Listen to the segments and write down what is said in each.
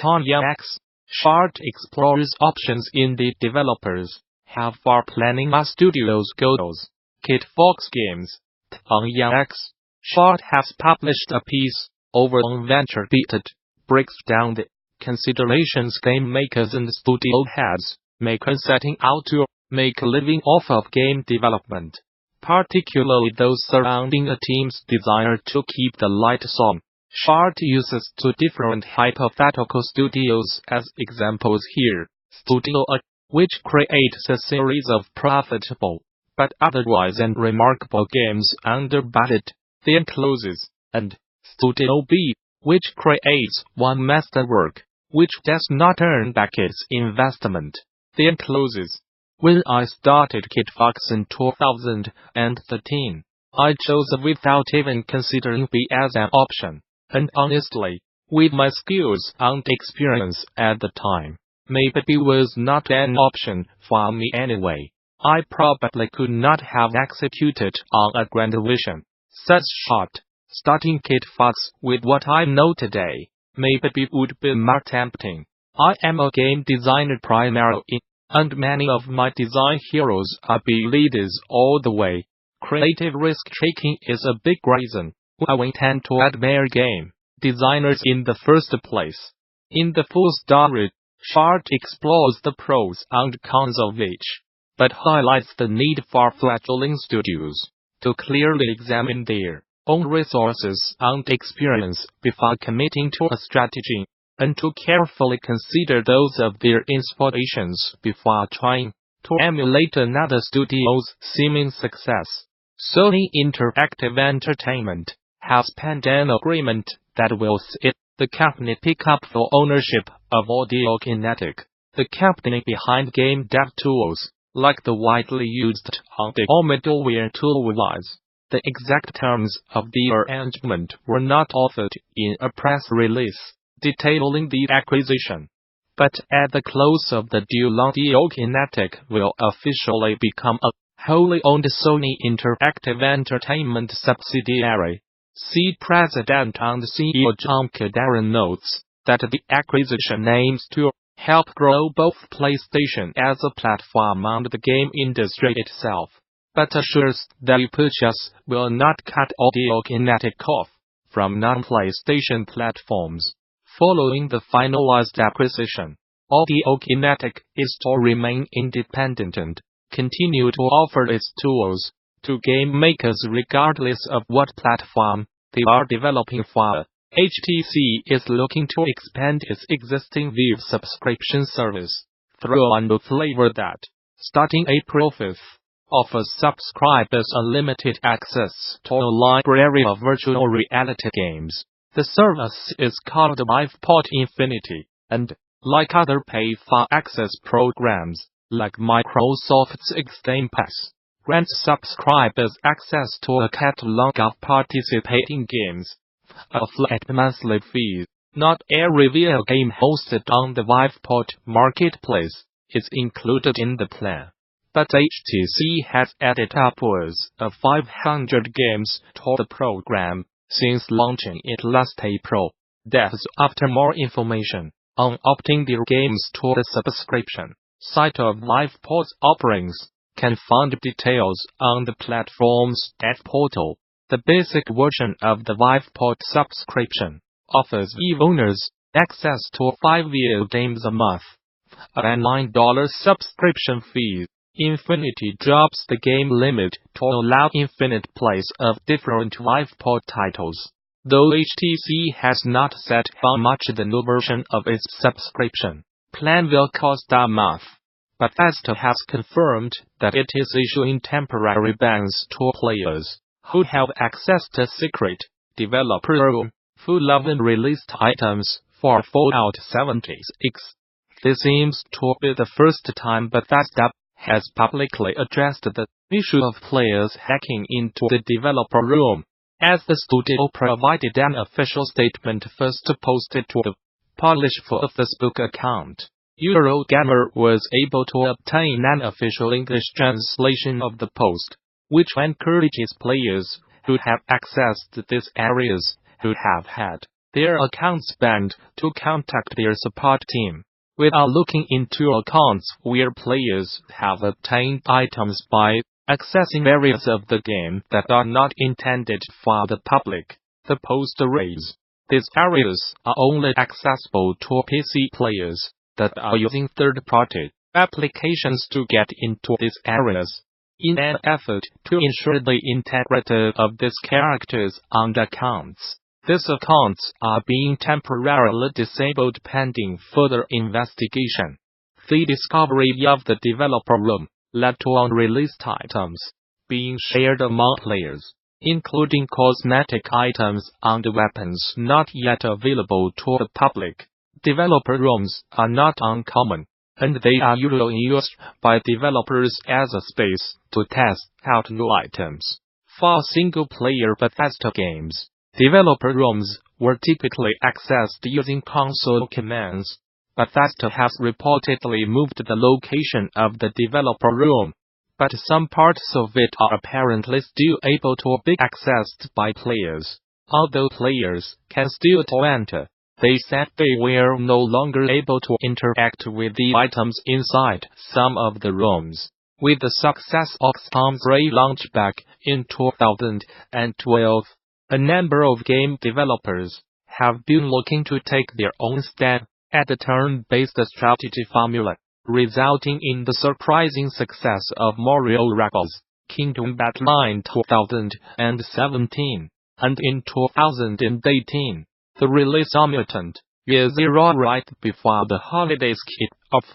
X. Shard explores options indie developers have for planning a studio's goals. Kit Fox Games. X. Shard has published a piece over on VentureBeat that breaks down the considerations game makers and studio heads make when setting out to make a living off of game development, particularly those surrounding a team's desire to keep the lights on. Shard uses two different hypothetical studios as examples here. Studio A, which creates a series of profitable, but otherwise unremarkable games under budget, then closes, and Studio B, which creates one masterwork, which does not earn back its investment, then closes. When I started Kit Fox in 2013, I chose A without even considering B as an option. And honestly, with my skills and experience at the time, maybe B was not an option for me anyway. I probably could not have executed on a grand vision such shot. Starting Kit Fox with what I know today, maybe B would be more tempting. I am a game designer primarily, and many of my design heroes are B leaders all the way. Creative risk-taking is a big reason I tend to admire game designers in the first place. In the full story, Shard explores the pros and cons of each, but highlights the need for fledgling studios to clearly examine their own resources and experience before committing to a strategy, and to carefully consider those of their inspirations before trying to emulate another studio's seeming success. Sony Interactive Entertainment has penned an agreement that will see the company pick up full ownership of Audiokinetic, the company behind game dev tools, like the widely used on the middleware toolwise. The exact terms of the arrangement were not offered in a press release detailing the acquisition, but at the close of the deal, Audiokinetic will officially become a wholly owned Sony Interactive Entertainment subsidiary. Seed President and CEO John Codera notes that the acquisition aims to help grow both PlayStation as a platform and the game industry itself, but assures that the purchase will not cut Audiokinetic off from non-PlayStation platforms. Following the finalized acquisition, Audiokinetic is to remain independent and continue to offer its tools to game makers regardless of what platform they are developing for. HTC is looking to expand its existing Vive subscription service through a new flavor that, starting April 5th, offers subscribers unlimited access to a library of virtual reality games. The service is called Vive Pod Infinity, and, like other pay-for-access programs, like Microsoft's Game Pass, grants subscribers access to a catalog of participating games for a flat monthly fee. Not every video game hosted on the Vive Pod marketplace is included in the plan, but HTC has added upwards of 500 games to the program since launching it last April. Devs, after more information on opting their games to the subscription site of Vive Pod's offerings, can find details on the platform's dev portal. The basic version of the Vive Pod subscription offers Vive owners access to 5 video games a month at a $9 subscription fee. Infinity drops the game limit to allow infinite plays of different Vive Pod titles, though HTC has not said how much the new version of its subscription plan will cost a month. Bethesda has confirmed that it is issuing temporary bans to players who have access to secret, developer-owned, full of unreleased items for Fallout 76. This seems to be the first time Bethesda has publicly addressed the issue of players hacking into the developer room, as the studio provided an official statement first posted to the published for a Facebook account. Eurogamer was able to obtain an official English translation of the post, which encourages players who have accessed these areas who have had their accounts banned to contact their support team, without looking into accounts where players have obtained items by accessing areas of the game that are not intended for the public. The post raise. These areas are only accessible to PC players that are using third-party applications to get into these areas. In an effort to ensure the integrity of these characters and accounts, these accounts are being temporarily disabled pending further investigation. The discovery of the developer room led to unreleased items being shared among players, including cosmetic items and weapons not yet available to the public. Developer rooms are not uncommon, and they are usually used by developers as a space to test out new items. For single-player Bethesda games, developer rooms were typically accessed using console commands. Bethesda has reportedly moved the location of the developer room, but some parts of it are apparently still able to be accessed by players. Although players can still enter, they said they were no longer able to interact with the items inside some of the rooms. With the success of Storm's Ray launch back in 2012, a number of game developers have been looking to take their own stand at the turn-based strategy formula, resulting in the surprising success of Mario Rabbids Kingdom Battle in 2017, and in 2018, the release of Mutant Years right before the holidays kicked off.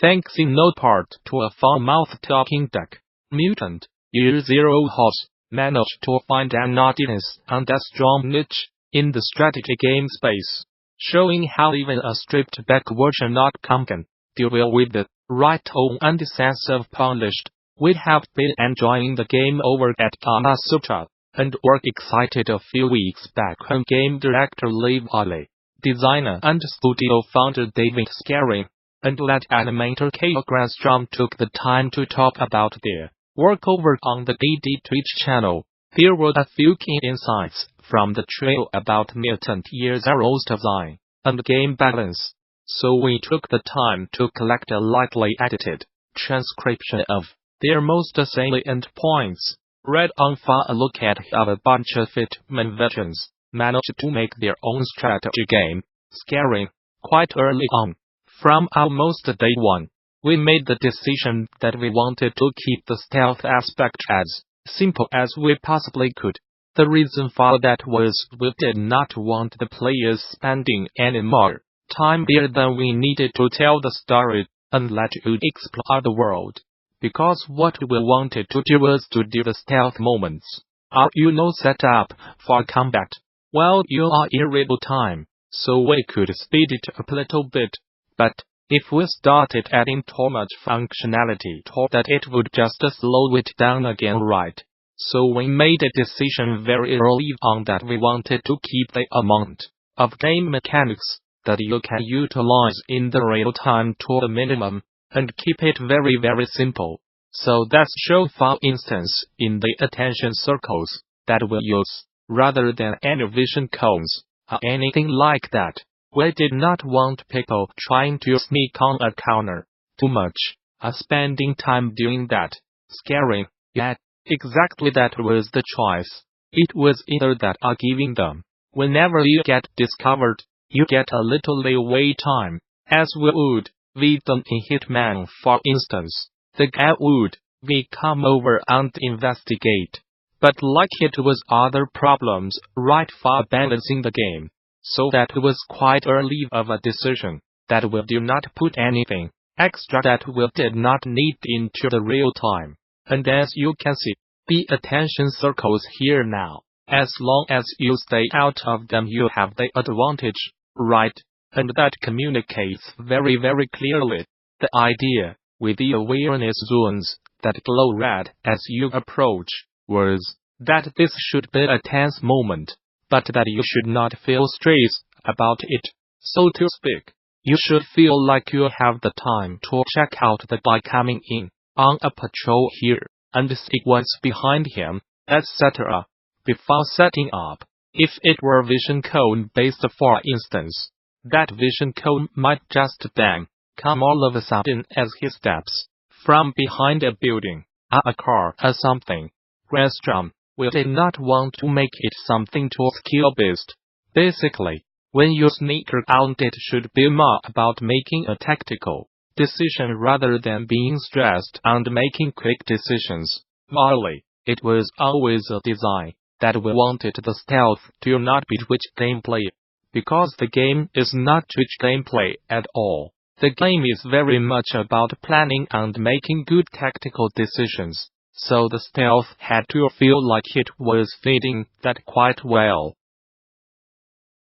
Thanks in no part to a foul-mouthed talking duck, Mutant Years has managed to find an audience and a strong niche in the strategy game space, showing how even a stripped-back version of can deal with the right tone and sense of polished. We have been enjoying the game over at Gamasutra, and were excited a few weeks back when game director Liv Ollie, designer and studio founder David Scaring, and lead animator Kyle Grandstrom took the time to talk about their work over on the AD Twitch channel. There were a few key insights from the trio about Mutant Years' design and game balance, so we took the time to collect a lightly edited transcription of their most salient points. Read on for a look at how a bunch of Hitman veterans managed to make their own strategy game, Scaring, quite early on. From almost day one, we made the decision that we wanted to keep the stealth aspect as simple as we possibly could. The reason for that was we did not want the players spending any more time there than we needed to tell the story and let you explore the world. Because what we wanted to do was to do the stealth moments. Are you set up for combat? Well, you are in real time, so we could speed it up a little bit. But if we started adding too much functionality to that, it would just slow it down again, right? So we made a decision very early on that we wanted to keep the amount of game mechanics that you can utilize in the real time to the minimum, and keep it very very simple. So that's shown for instance in the attention circles that we use, rather than any vision cones, or anything like that. We did not want people trying to sneak on a counter too much, or spending time doing that. Scaring, yet, exactly that was the choice. It was either that or giving them. Whenever you get discovered, you get a little leeway time, as we would with them in Hitman for instance. The guy would come over and investigate. But like it was other problems right for balancing the game. So that it was quite early of a decision that we do not put anything extra that we did not need into the real time. And as you can see, the attention circles here now, as long as you stay out of them you have the advantage, right? And that communicates very very clearly. The idea with the awareness zones that glow red as you approach was that this should be a tense moment, but that you should not feel stress about it, so to speak. You should feel like you have the time to check out the guy coming in on a patrol here, and see what's behind him, etc., before setting up. If it were vision cone based, for instance, that vision cone might just bang, come all of a sudden as he steps from behind a building, a car or something. Restaurant, we did not want to make it something too skill-based. Basically, when you sneak around, it should be more about making a tactical decision rather than being stressed and making quick decisions. Morally, it was always a design that we wanted the stealth to not be Twitch gameplay, because the game is not Twitch gameplay at all. The game is very much about planning and making good tactical decisions, so the stealth had to feel like it was fitting that quite well.